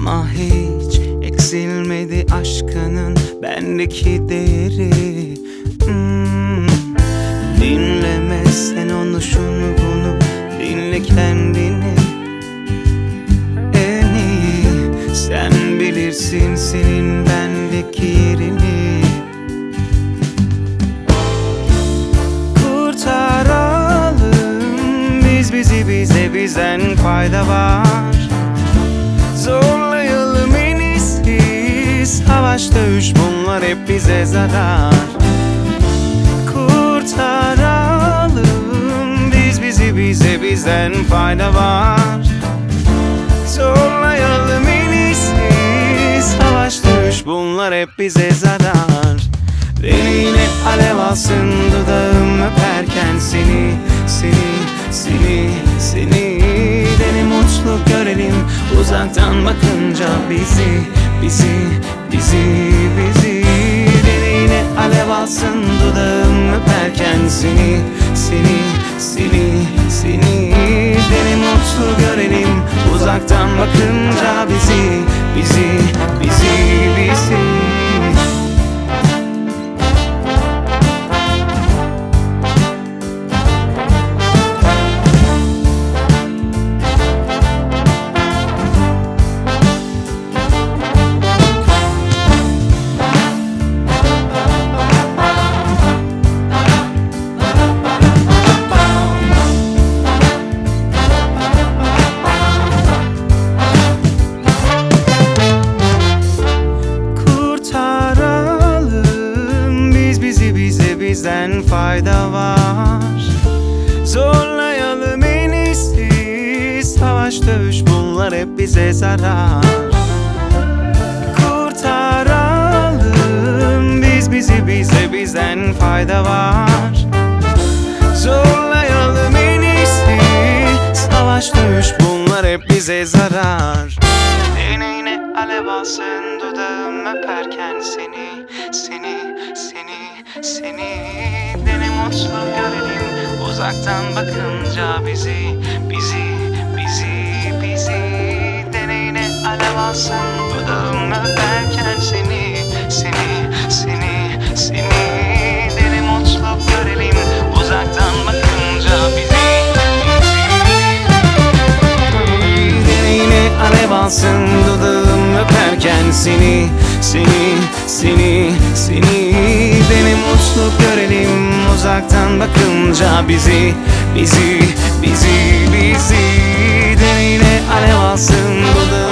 Ama hiç eksilmedi aşkının bendeki değeri. Dinleme sen onu şunu bunu, dinle kendini. En iyi sen bilirsin senin bendeki yerini. Kurtaralım biz bizi, bize bizden fayda var. Zorlayalım en iyisi, savaş dövüş bunlar hep bize zarar. Kurtaralım biz bizi, bize bizden fayda var. Zorlayalım en iyisi, savaş dövüş bunlar hep bize zarar. Deneyine alev alsın dudağım öperken seni, seni, seni, seni. Dene mutlu görelim uzaktan bakınca bizi, bizi, bizi, bizi. Deneyine alev alsın dudağım öperken seni, seni, seni, seni. Dene mutlu görelim uzaktan bakınca bizi, bizi, bizi, bizi. Bizden fayda var. Zorlayalım en iyisi, savaş dövüş bunlar hep bize zarar. Kurtaralım biz bizi, bize bizden fayda var. Zorlayalım en iyisi, savaş dövüş bunlar hep bize zarar. Deneyine alev alsın dudağım öperken seni, seni, seni, seni. Dene mutlu görelim uzaktan bakınca bizi, bizi, bizi, bizi. Deneyine alev alsın dudağım öperken seni, seni, seni, seni. Dene mutlu görelim uzaktan bakınca bizi, bizi. Deneyine alev alsın dudağım öperken seni, seni, seni, seni. Dene mutlu görelim uzaktan bakınca bizi, bizi, bizi, bizi. Deneyine alev alsın dudağım